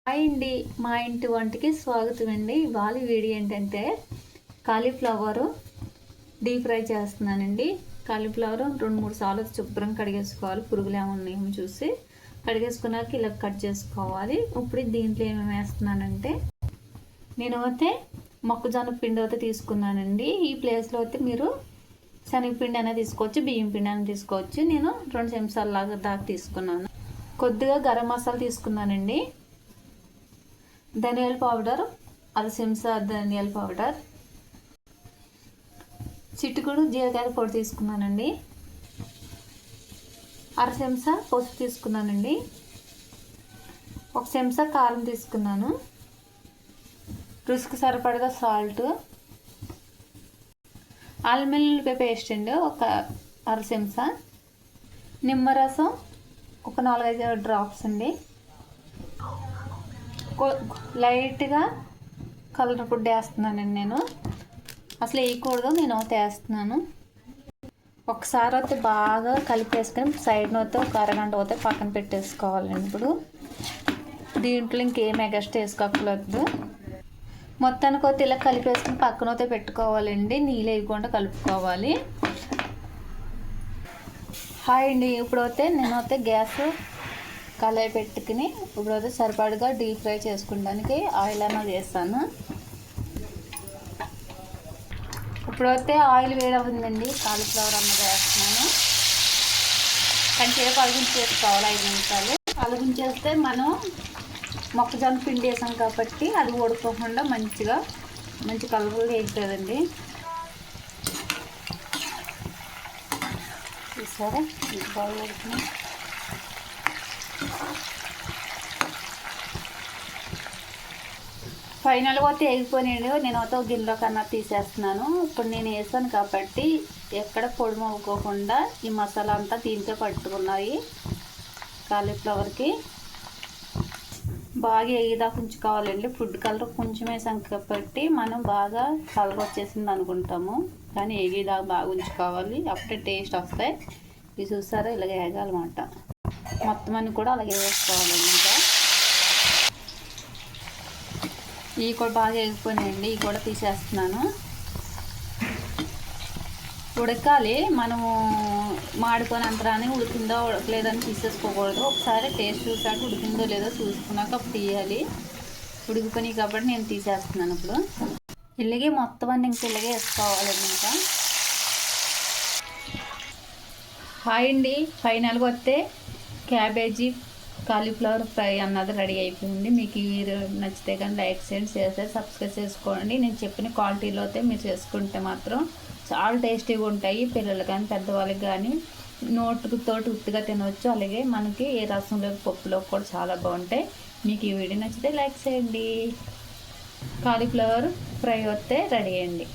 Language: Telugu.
హాయ్ అండి, మా ఇంటి వంటకి స్వాగతం అండి. ఇవాళ వీడియో ఏంటంటే కాలీఫ్లవర్ డీప్ ఫ్రై చేస్తున్నానండి. కాలీఫ్లవర్ 2-3 సార్లు శుభ్రం కడిగేసుకోవాలి. పురుగులు ఏమన్నాయేమో చూసి కడిగేసుకున్నాక ఇలా కట్ చేసుకోవాలి. ఇప్పుడు దీంట్లో ఏమేమి వేస్తున్నానంటే నేను అయితే మొక్కజొన్న పిండి అయితే తీసుకున్నానండి. ఈ ప్లేస్లో అయితే మీరు శనగపిండి అనేది తీసుకోవచ్చు, బియ్యం పిండి అనేది తీసుకోవచ్చు. నేను 2 చెంచాల దాకా తీసుకున్నాను. కొద్దిగా గరం మసాలా తీసుకున్నానండి. ధనియాల పౌడర్ 1/2 చెంచా ధనియాల పౌడర్, చిటికెడు జీలకర్ర పొడి తీసుకున్నానండి. 1/2 చెంచా పసుపు తీసుకున్నానండి. 1 చెంచా కారం తీసుకున్నాను. రుచికి సరిపడగా సాల్ట్, అల్లం వెల్లుల్లి పేస్ట్ అండి 1/2 చెంచా, నిమ్మరసం 4-5 డ్రాప్స్ అండి. లైట్గా కలర్ ఫుడ్ వేస్తున్నానండి. నేను అసలు వేయకూడదు, నేను అయితే వేస్తున్నాను. ఒకసారి అయితే బాగా కలిపేసుకొని సైడ్న అయితే ఒక అరగంట అయితే పక్కన పెట్టేసుకోవాలండి. ఇప్పుడు దీంట్లో ఇంకేం ఎగస్ట్ వేసుకోకూడదు. మొత్తానికి అయితే ఇలా కలిపేసుకుని పక్కన అయితే పెట్టుకోవాలండి. నీళ్ళు వేయకుండా కలుపుకోవాలి. హాయ్ అండి, ఇప్పుడైతే నేనైతే గ్యాస్ కళాయి పెట్టుకుని ఇప్పుడైతే సరిపడగా డీప్ ఫ్రై చేసుకోవడానికి ఆయిల్ అనేది వేస్తాను. ఇప్పుడైతే ఆయిల్ వేడవుతుందండి. కాలీఫ్లవర్ అన్నది వేస్తున్నాను. కొంచెంసేపు అలిగించేసుకోవాలి, 5 నిమిషాలు. అలిగించేస్తే మనం మొక్కజొన్న పిండి వేసాం కాబట్టి అది ఓడిపోకుండా మంచి కలర్గా వేగుతుందండి. చూసారా బాగా వేడుతుంది. ఫైనల్గా అయితే వేగిపోయినాడు. నేను అయితే గిన్నెలో కన్నా తీసేస్తున్నాను. ఇప్పుడు నేను వేసాను కాబట్టి ఎక్కడ పొడి అవ్వకోకుండా ఈ మసాలా అంతా దీంతో పట్టుకున్నాయి. కాలీఫ్లవర్కి బాగా వేగిదాకా ఉంచుకోవాలండి. ఫుడ్ కలర్ కొంచెం వేసాం కాబట్టి మనం బాగా కలర్ వచ్చేసింది అనుకుంటాము, కానీ వేగిదాకా బాగా ఉంచుకోవాలి. అప్పుడే టేస్ట్ వస్తాయి. ఇది చూసారా, ఇలాగ వేగాలన్నమాట. మొత్తం అన్ని కూడా అలాగే వేసుకోవాలండి. ఇంకా ఇవి కూడా బాగా వేగిపోయినాయండి. ఇవి కూడా తీసేస్తున్నాను. ఉడకాలి, మనము మాడుకొని అంతరాన్ని ఉడికిందో ఉడకలేదని తీసేసుకోకూడదు. ఒకసారి టేస్ట్ చూసాక ఉడికిందో లేదో చూసుకున్నాక అప్పుడు తీయాలి. ఉడికిపోయినాయి కాబట్టి నేను తీసేస్తున్నాను. ఇప్పుడు ఇలాగే మొత్తం అన్ని ఇంక ఇలాగే వేసుకోవాలండి. ఇంకా హాయ్ అండి, ఫైనల్గా వస్తే క్యాబేజీ కాలీఫ్లవర్ ఫ్రై అన్నది రెడీ అయిపోయింది. మీకు ఈ వీడియో నచ్చితే కానీ లైక్ చేయండి, షేర్ చేసి సబ్స్క్రైబ్ చేసుకోండి. నేను చెప్పిన క్వాలిటీలో అయితే మీరు చేసుకుంటే మాత్రం చాలా టేస్టీగా ఉంటాయి. పిల్లలు కానీ పెద్దవాళ్ళకి కానీ నోటుతోటి ఉత్తిగా తినవచ్చు. అలాగే మనకి ఏ రసంలో పప్పులో కూడా చాలా బాగుంటాయి. మీకు ఈ వీడియో నచ్చితే లైక్ చేయండి. కాలీఫ్లవర్ ఫ్రై వస్తే రెడీ అయ్యండి.